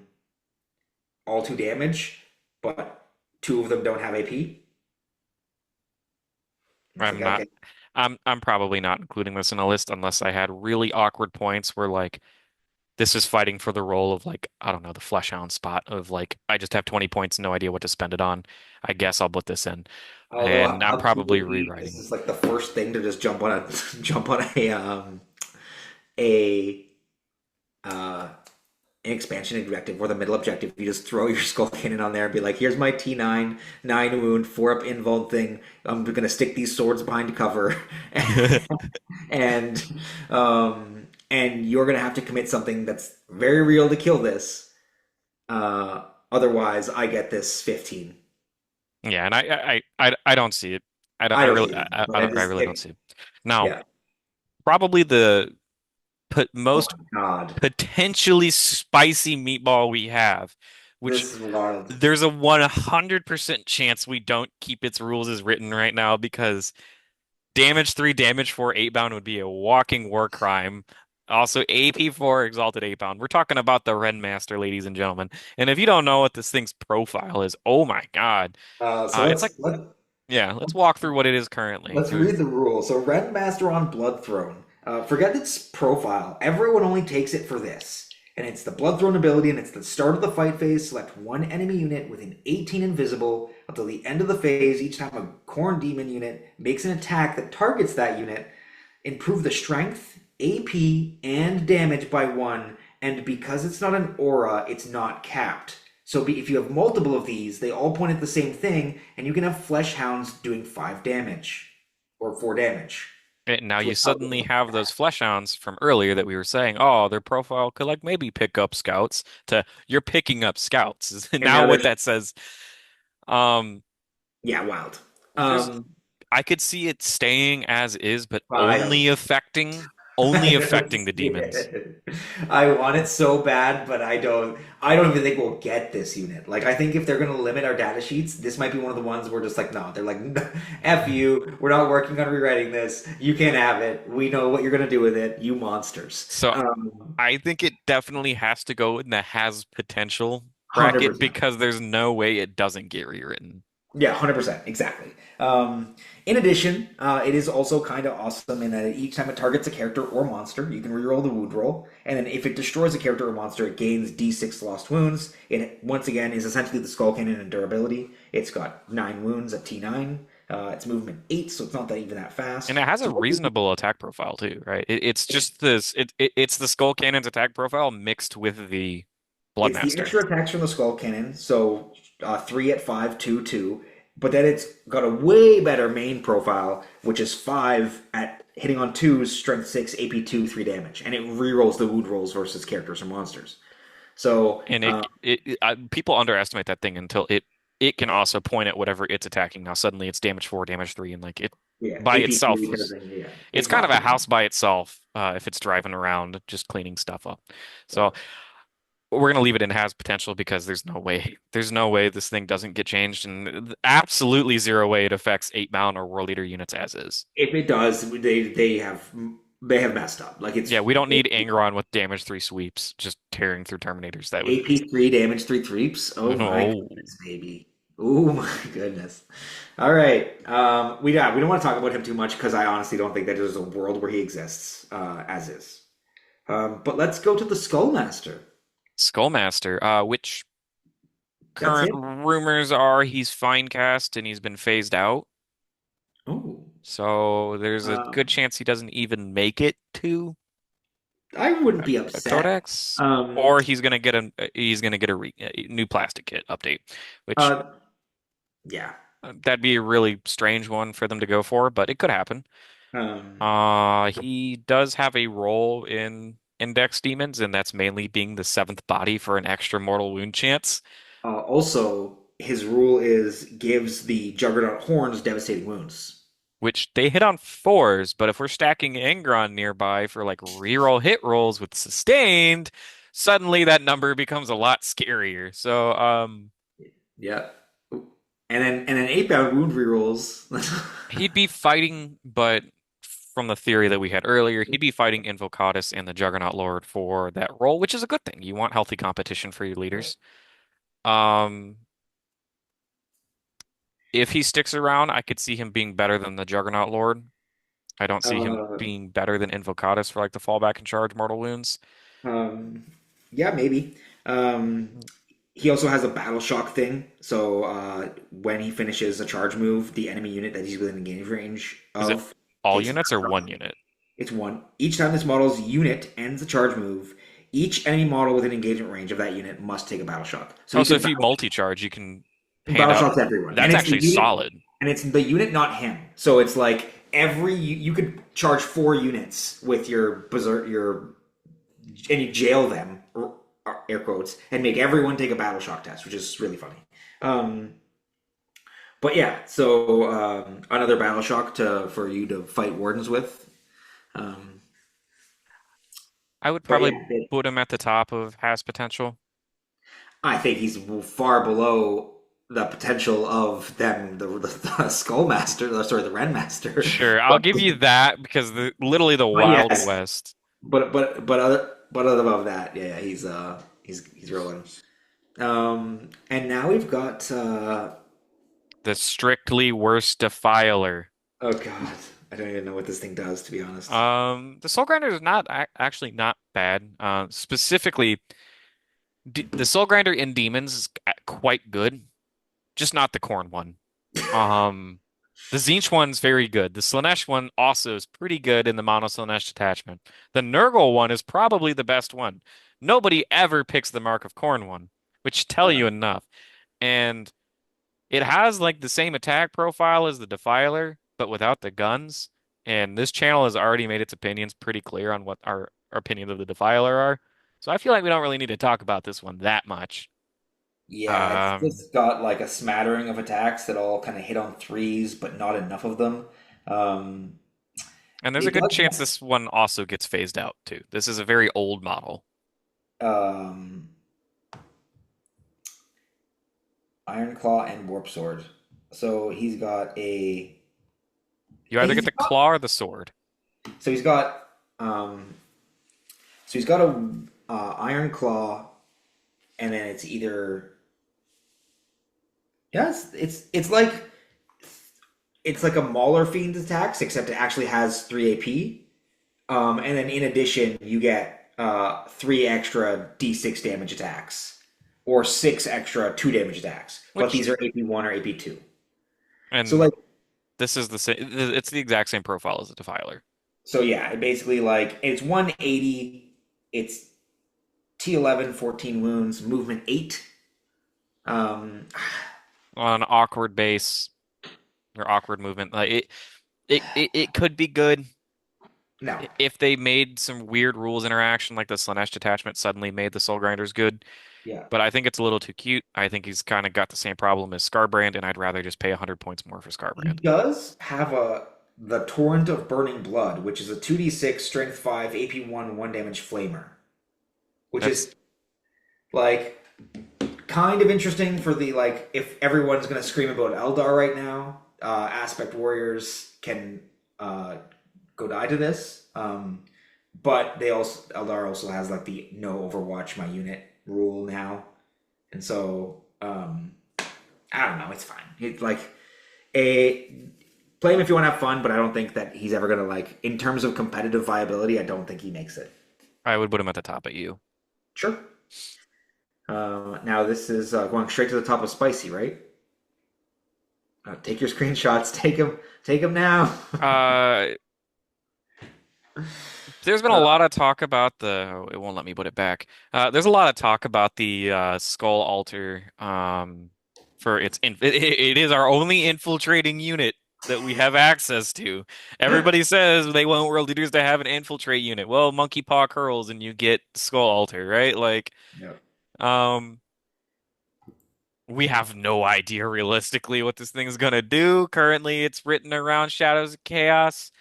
all 2 damage, but 2 of them don't have AP. It's I'm like not okay, I'm probably not including this in a list unless I had really awkward points where like this is fighting for the role of like, I don't know, the Fleshhound spot of like I just have 20 points, no idea what to spend it on. I guess I'll put this in. although And I'm how cool would probably it be? This rewriting. is like the first thing to just jump on a jump on a uh an expansion objective or the middle objective. You just throw your skull cannon on there and be like, "Here's my T9 9 wound 4-up invuln thing. I'm gonna stick these swords behind cover, and you're gonna have to commit something that's very real to kill this. Otherwise, I get this 15. Yeah, and I don't see it. I don't either, but I really don't see it. Now, yeah. probably the Oh most my God, potentially spicy meatball we have, which this is wild. there's a 100% chance we don't keep its rules as written right now because damage 3, damage 4, 8 bound would be a walking war crime. Also, AP4 Exalted 8 bound. We're talking about the Ren Master, ladies and gentlemen. And if you don't know what this thing's profile is, oh my God. So It's like, yeah, let's walk through what it is currently. let's read the rule. So Red Master on Blood Throne. Forget its profile. Everyone only takes it for this. And it's the Blood Throne ability, and it's the start of the fight phase. Select one enemy unit within 18 invisible until the end of the phase. Each time a Khorne Demon unit makes an attack that targets that unit, improve the strength, AP, and damage by 1. And because it's not an aura, it's not capped. So if you have multiple of these, they all point at the same thing, and you can have Flesh Hounds doing 5 damage or 4 damage. Now you Without suddenly have those fleshhounds from earlier that we were saying, oh, their profile could like maybe pick up scouts to you're picking up scouts. And Now now what there's that says, um, yeah, wild. there's Um, I could see it staying as is, but I don't. I only don't affecting the see demons. it. I want it so bad, but I don't. I don't even think we'll get this unit. Like, I think if they're going to limit our data sheets, this might be one of the ones where just like, no, they're like, "F you. We're not working on rewriting this. You can't have it. We know what you're going to do with it. You monsters." So I think it definitely has to go in the has potential bracket 100%. because there's no way it doesn't get rewritten. Yeah, 100%. Exactly. In addition, it is also kind of awesome in that each time it targets a character or monster, you can reroll the wound roll. And then if it destroys a character or monster, it gains d6 lost wounds. It, once again, is essentially the Skull Cannon and durability. It's got 9 wounds at T9. It's movement 8, so it's not that even that And fast. it has a So reasonable attack profile too, right? It's just this it's the Skull Cannon's attack profile mixed with the It's the Bloodmaster. extra attacks from the Skull Cannon, so 3 at 5, 2, 2. But then it's got a way better main profile, which is 5 at hitting on 2s, strength 6, AP 2, 3 damage. And it rerolls the wound rolls versus characters or monsters. So, And people underestimate that thing until it can also point at whatever it's attacking. Now suddenly it's damage 4, damage 3, and like it yeah, by AP itself 3 kind of was thing. Yeah, it's it's kind of a powerful. house by itself if it's driving around just cleaning stuff up. Yeah. So we're gonna leave it in has potential because there's no way this thing doesn't get changed, and absolutely zero way it affects 8 bound or world leader units as is. If it does, they have messed up. Like it's Yeah, we don't need Angron with damage 3 sweeps just tearing through Terminators. That would AP 3 damage 3 creeps. Oh my oh goodness, baby. Oh my goodness. All right. We don't want to talk about him too much because I honestly don't think that there's a world where he exists as is. But let's go to the Skullmaster. Skullmaster, which That's current it. rumors are he's fine cast and he's been phased out. Oh, So there's a good um, chance he doesn't even make it to I wouldn't be a upset. codex, Um, or he's gonna get a new plastic kit update, which uh, yeah. that'd be a really strange one for them to go for, but it could happen. Um, He does have a role in Index Demons, and that's mainly being the seventh body for an extra mortal wound chance, also, his rule is gives the Juggernaut horns devastating wounds. which they hit on fours, but if we're stacking Angron nearby for like reroll hit rolls with sustained, suddenly that number becomes a lot scarier. So, Yeah. And then 8 bound wound rerolls. he'd be fighting, but from the theory that we had earlier, he'd be fighting Invocatus and the Juggernaut Lord for that role, which is a good thing. You want healthy competition for your leaders. Um, if he sticks around, I could see him being better than the Juggernaut Lord. I don't see him uh, being better than Invocatus for like the fallback and charge mortal wounds. um, yeah, maybe. Um, he also has a battle shock thing. So when he finishes a charge move, the enemy unit that he's within engage range Is it of all takes units or battle one shock. unit? It's one. Each time this model's unit ends a charge move, each enemy model within engagement range of that unit must take a battle shock. So Oh, he so can if you multi-charge, you can hand battle out. shocks everyone, and That's it's the actually unit, solid. and it's the unit, not him. So it's like you could charge 4 units with your berserk and you jail them, air quotes, and make everyone take a battle shock test, which is really funny. Um, but yeah, so another battle shock to for you to fight wardens with. Um, I would but probably yeah, put him at the top of has potential. I think he's far below the potential of them, the Skullmaster, sorry, the Renmaster. Sure, I'll But, give you that because literally the but Wild yes, West, but other above that, yeah, he's rolling. And now we've got the strictly worst defiler. oh god, I don't even know what this thing does to be honest. The Soul Grinder is not actually not bad. Specifically, D the Soul Grinder in Demons is quite good, just not the Khorne one. Um, the Tzeentch one's very good. The Slaanesh one also is pretty good in the Mono Slaanesh detachment. The Nurgle one is probably the best one. Nobody ever picks the Mark of Khorne one, which tell you Uh, enough. And it has like the same attack profile as the Defiler, but without the guns. And this channel has already made its opinions pretty clear on what our opinions of the Defiler are. So I feel like we don't really need to talk about this one that much. yeah, it's Um, just got like a smattering of attacks that all kind of hit on threes, but not enough of them. Um, and there's a it good does chance this one also gets phased out too. This is a very old model. um, Iron Claw and Warp Sword. So You either get he's the got claw or the sword. so he's got um, so he's got a Iron Claw, and then it's either yes, it's like a Mauler Fiend attacks, except it actually has 3 AP. And then in addition, you get 3 extra D6 damage attacks, or 6 extra 2 damage attacks. But Which these are AP 1 or AP 2. So and like this is the same. It's the exact same profile as the Defiler. so yeah, basically like it's 180. It's T11, 14 wounds, movement 8. Um, On an awkward base or awkward movement. Like it could be good no. if they made some weird rules interaction, like the Slanesh detachment suddenly made the Soul Grinders good. Yeah. But I think it's a little too cute. I think he's kind of got the same problem as Skarbrand, and I'd rather just pay 100 points more for He Skarbrand. does have the Torrent of Burning Blood, which is a 2d6, strength 5, AP 1, 1 damage flamer, which That's is like kind of interesting for the like if everyone's gonna scream about Eldar right now, aspect warriors can go die to this. But they also Eldar also has like the no Overwatch my unit rule now, and so I don't know. It's fine. It's like a play him if you want to have fun, but I don't think that he's ever gonna like in terms of competitive viability. I don't think he makes it. I would put him at the top at you. Sure. Now this is going straight to the top of spicy, right? Take your screenshots. Take them. Take them now. Uh, there's been a Uh, lot of talk about the. Oh, it won't let me put it back. There's a lot of talk about the Skull Altar. For it is our only infiltrating unit that we have access to. Everybody says they want world leaders to have an infiltrate unit. Well, monkey paw curls and you get Skull Altar, right? Like, yeah. um, we have no idea realistically what this thing is gonna do. Currently, it's written around Shadows of Chaos.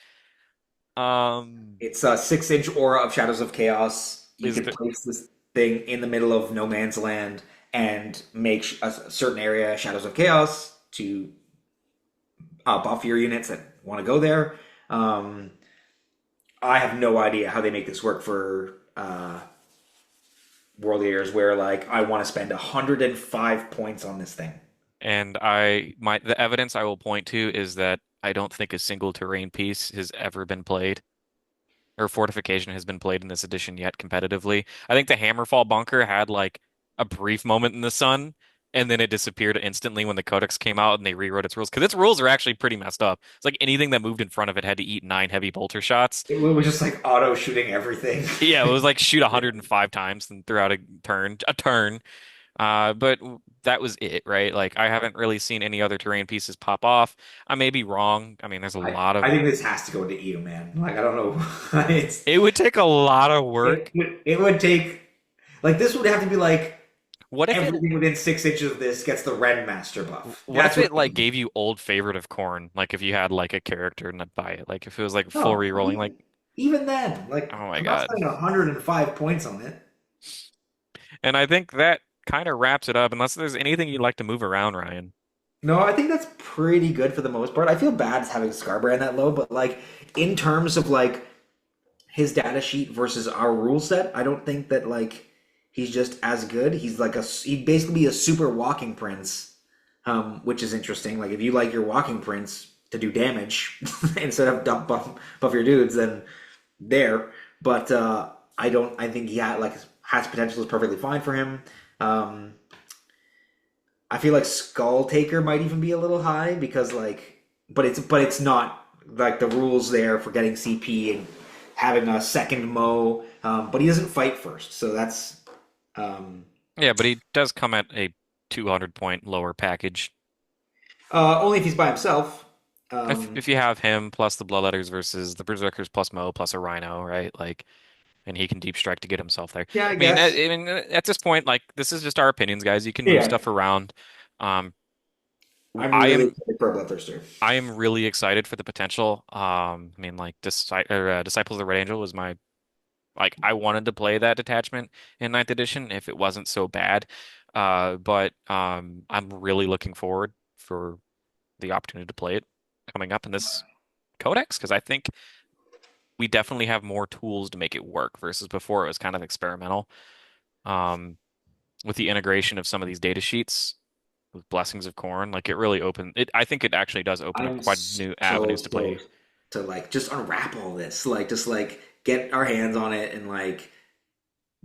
Um, It's a 6-inch aura of Shadows of Chaos. You is can the place this thing in the middle of no man's land and make a certain area Shadows of Chaos to buff your units that want to go there. Um, I have no idea how they make this work for World Eaters, where like I want to spend 105 points on this thing. and the evidence I will point to is that I don't think a single terrain piece has ever been played or fortification has been played in this edition yet competitively. I think the Hammerfall bunker had like a brief moment in the sun, and then it disappeared instantly when the Codex came out and they rewrote its rules. Because its rules are actually pretty messed up. It's like anything that moved in front of it had to eat 9 heavy bolter shots. It was just like auto shooting everything. Yeah, it was like shoot 105 times and throughout a turn. But that was it, right? Like I haven't really seen any other terrain pieces pop off. I may be wrong. I mean, there's a lot I of think this has to go into EU, man. Like I don't know. it's it would take a lot of work. it would take like this would have to be like What if it everything within 6 inches of this gets the Ren Master buff. What That's if what. it like gave you old favorite of Khorne? Like if you had like a character and I'd buy it. Like if it was like full No, re-rolling, like even then, like oh my I'm not God. spending 105 points on it. And I think that kind of wraps it up, unless there's anything you'd like to move around, Ryan. No, I think that's pretty good for the most part. I feel bad having Skarbrand that low, but like in terms of like his data sheet versus our rule set, I don't think that like he's just as good. He's like he'd basically be a super walking prince, which is interesting. Like if you like your walking prince to do damage instead of buff your dudes, then there. But I don't. I think he like has potential is perfectly fine for him. Um, I feel like Skulltaker might even be a little high because like, but it's not like the rules there for getting CP and having a second Mo. But he doesn't fight first, so that's um, Yeah, but he does come at a 200 point lower package. only if he's by himself. If you have him plus the Bloodletters versus the Berserkers plus Mo plus a Rhino, right? Like, and he can deep strike to get himself there. Yeah, I I guess. mean, at this point, like, this is just our opinions, guys. You can move Yeah, stuff around. Um, I'm I really am excited for a Bloodthirster. I am really excited for the potential. I mean, like Disciples of the Red Angel was my like I wanted to play that detachment in Ninth Edition if it wasn't so bad. But I'm really looking forward for the opportunity to play it coming up in this codex because I think we definitely have more tools to make it work versus before it was kind of experimental. Um, with the integration of some of these data sheets with Blessings of Khorne, like it really opened it. I think it actually does open up I'm quite new so avenues to play. stoked to like just unwrap all this, like just like get our hands on it and like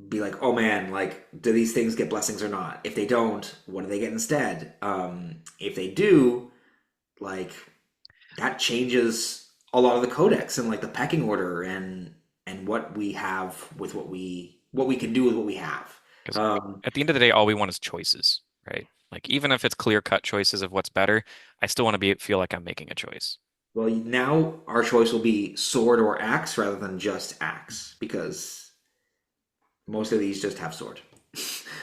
be like, oh man, like do these things get blessings or not? If they don't, what do they get instead? If they do, like that changes a lot of the codex and like the pecking order and what we have with what we what we can do with what we have. Because Um, at the end of the day, all we want is choices, right? Like even if it's clear-cut choices of what's better, I still want to be feel like I'm making a choice. well, now our choice will be sword or axe rather than just axe because most of these just have sword.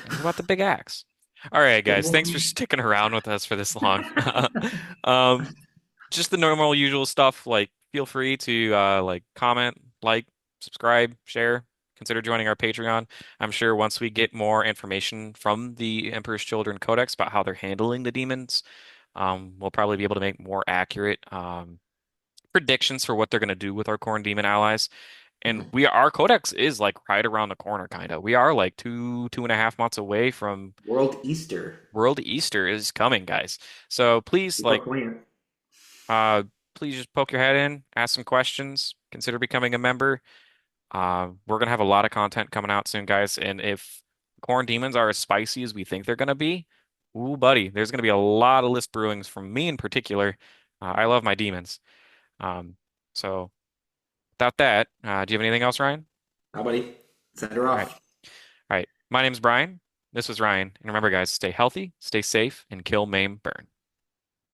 What about the big axe? All right, guys, Well, thanks for sticking around with us for this long. Um, just the normal usual stuff, like feel free to like comment, like, subscribe, share, consider joining our Patreon. I'm sure once we get more information from the Emperor's Children Codex about how they're handling the demons, we'll probably be able to make more accurate predictions for what they're going to do with our Khorne demon allies. And our codex is like right around the corner, kind of. We are like 2.5 months away from World Easter. World Easter is coming, guys. So please, April like, 20th. uh, please just poke your head in, ask some questions, consider becoming a member. We're gonna have a lot of content coming out soon, guys. And if Khorne demons are as spicy as we think they're gonna be, ooh, buddy, there's gonna be a lot of list brewings from me in particular. I love my demons. Um, so without that, do you have anything else, Ryan? How, buddy? Send her All right. off. All right. My name's Brian. This was Ryan. And remember, guys, stay healthy, stay safe, and kill, maim, burn.